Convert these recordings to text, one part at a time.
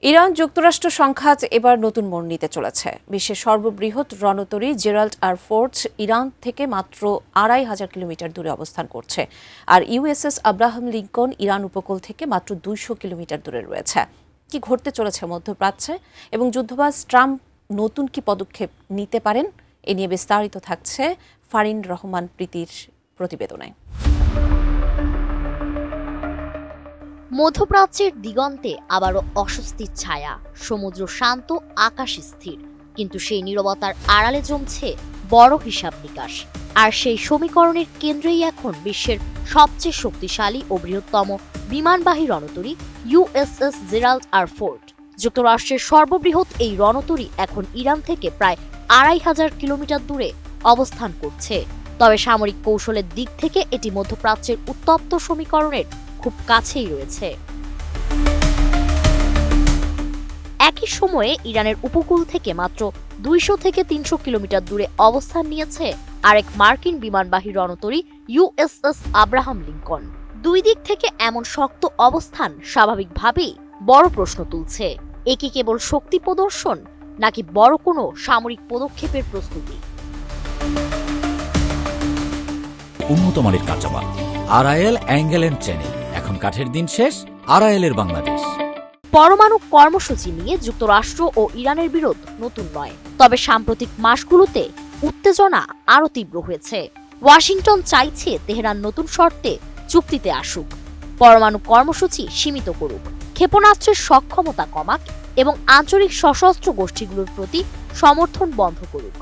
Iran যুক্তরাষ্ট্র সংঘাত এবার নতুন মোড় নিতে চলেছে। বিশ্বের সর্ববৃহৎ রণতরী জেরাল্ড আর ফোর্স ইরান থেকে মাত্র ২৫০০ কিলোমিটার দূরে অবস্থান করছে, আর ইউএসএস আব্রাহাম লিঙ্কন ইরান উপকূল থেকে মাত্র ২০০ কিলোমিটার দূরে রয়েছে। কি ঘটতে চলেছে মধ্যপ্রাচ্যে এবং যুদ্ধবাজ ট্রাম্প নতুন কি পদক্ষেপ নিতে পারেন, এ নিয়ে বিস্তারিত থাকছে ফারিন রহমান প্রীতির প্রতিবেদনে। মধ্যপ্রাচ্যের দিগন্তে আবারও অস্বস্তির ছায়া, সমুদ্র শান্ত, আকাশ স্থির, কিন্তু সেই নীরবতার আড়ালে জমছে বড় হিসাব নিকাশ। আর সেই সমীকরণের কেন্দ্রেই এখন বিশ্বের সবচেয়ে শক্তিশালী ও বৃহত্তম বিমানবাহী রণতরী ইউএসএস জেরাল্ড আর ফোর্ড। যুক্তরাষ্ট্রের সর্ববৃহৎ এই রণতরী এখন ইরান থেকে প্রায় ২৫০০ কিলোমিটার দূরে অবস্থান করছে। তবে সামরিক কৌশলের দিক থেকে এটি মধ্যপ্রাচ্যের উত্তপ্ত সমীকরণের খুব কাছেই রয়েছে। একই সময়ে ইরানের উপকূল থেকে মাত্র ২০০ থেকে ৩০০ কিলোমিটার দূরে অবস্থান নিয়েছে আরেক মার্কিন বিমানবাহী রণতরী ইউএসএস আব্রাহাম লিঙ্কন। দুই দিক থেকে এমন শক্ত অবস্থান স্বাভাবিকভাবেই বড় প্রশ্ন তুলছে। এ কি কেবল শক্তি প্রদর্শন, নাকি বড় কোনো সামরিক পদক্ষেপের প্রস্তুতি? উন্নত মানের কাঁচামাল, আরআইএল অ্যাঙ্গেল এন্ড চ্যানেল। এখন কাঠের দিন শেষ, আরআইএল এর বাংলাদেশ। পরমাণু কর্মসূচি নিয়ে যুক্তরাষ্ট্র ও ইরানের বিরোধ নতুন নয়, তবে সাম্প্রতিক মাসগুলোতে উত্তেজনা আরও তীব্র হয়েছে। ওয়াশিংটন চাইছে তেহরান নতুন শর্তে চুক্তিতে আসুক, পরমাণু কর্মসূচি সীমিত করুক, ক্ষেপণাস্ত্রের সক্ষমতা কমাক এবং আঞ্চলিক সশস্ত্র গোষ্ঠীগুলোর প্রতি সমর্থন বন্ধ করুক।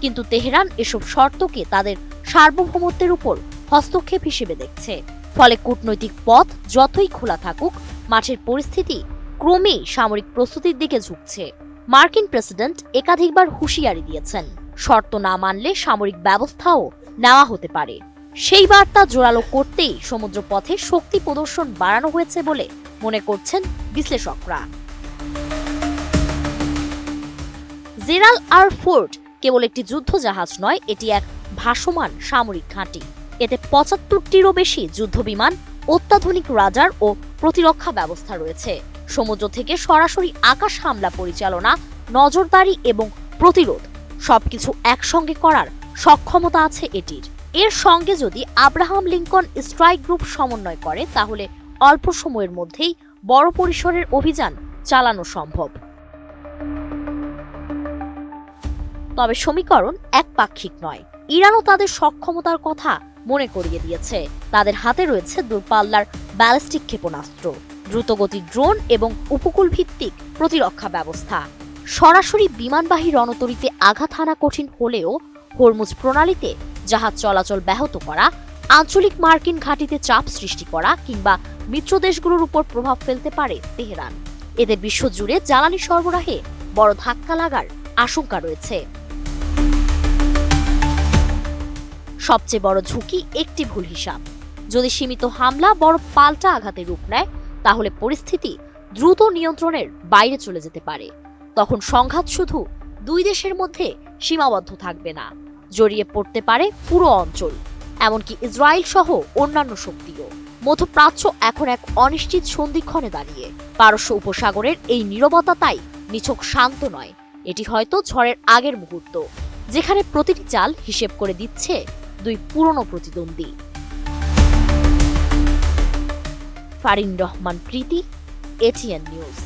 কিন্তু তেহরান এসব শর্তকে তাদের সার্বভৌমত্বের উপর হস্তক্ষেপ হিসেবে দেখছে। ফলে কূটনৈতিক পথ যতই খোলা থাকুক, মাঠের পরিস্থিতি ক্রমেই সামরিক প্রস্তুতির দিকে ঝুঁকছে। মার্কিন প্রেসিডেন্ট একাধিকবার হুঁশিয়ারি দিয়েছেন, শর্ত না মানলে সামরিক ব্যবস্থাও নেওয়া হতে পারে। সেই বার্তা জোরালো করতেই সমুদ্র পথে শক্তি প্রদর্শন বাড়ানো হয়েছে বলে মনে করছেন বিশ্লেষকরা। জেরাল্ড আর ফোর্ড কেবল একটি যুদ্ধ জাহাজ নয়, এটি এক ভাসমান সামরিক ঘাঁটি। এতে ৭৫টিরও বেশি যুদ্ধবিমান, অত্যাধুনিক রাডার ও প্রতিরক্ষা ব্যবস্থা রয়েছে। সমুদ্র থেকে সরাসরি আকাশ হামলা পরিচালনা, নজরদারি এবং প্রতিরোধ সবকিছু একসঙ্গে করার সক্ষমতা আছে এটির। এর সঙ্গে যদি আব্রাহাম লিঙ্কন স্ট্রাইক গ্রুপ সমন্বয় করে, তাহলে অল্প সময়ের মধ্যেই বড় পরিসরের অভিযান চালানো সম্ভব। তবে সমীকরণ একপাক্ষিক নয়। ইরানও তাদের সক্ষমতার কথা মনে করিয়ে দিয়েছে। তাদের হাতে রয়েছে দূরপাল্লার ব্যালিস্টিক ক্ষেপণাস্ত্র, দ্রুতগতির ড্রোন এবং উপকূল ভিত্তিক প্রতিরক্ষা ব্যবস্থা। সরাসরি বিমানবাহী রণতরীতে আঘাত হানা কঠিন হলেও হরমুজ প্রণালীতে জাহাজ চলাচল ব্যাহত করা, আঞ্চলিক মার্কিন ঘাঁটিতে চাপ সৃষ্টি করা কিংবা মিত্র দেশগুলোর উপর প্রভাব ফেলতে পারে তেহরান। এতে বিশ্বজুড়ে জ্বালানি সরবরাহে বড় ধাক্কা লাগার আশঙ্কা রয়েছে। সবচেয়ে বড় ঝুঁকি একটি ভুল হিসাব। যদি সীমিত হামলা বড় পাল্টা আঘাতে রূপ নেয়, তাহলে পরিস্থিতি দ্রুত নিয়ন্ত্রণের বাইরে চলে যেতে পারে। তখন সংঘাত শুধু দুই দেশের মধ্যে সীমাবদ্ধ থাকবে না, জড়িয়ে পড়তে পারে পুরো অঞ্চল, এমনকি ইসরায়েল সহ অন্যান্য শক্তিও। মধ্যপ্রাচ্য এখন এক অনিশ্চিত সন্ধিক্ষণে দাঁড়িয়ে। পারস্য উপসাগরের এই নীরবতা তাই নিছক শান্ত নয়, এটি হয়তো ঝড়ের আগের মুহূর্ত, যেখানে প্রতিটি চাল হিসেব করে দিচ্ছে দুই পুরনো প্রতিদ্বন্দ্বী। ফারিন রহমান প্রীতি, এটিএন নিউজ।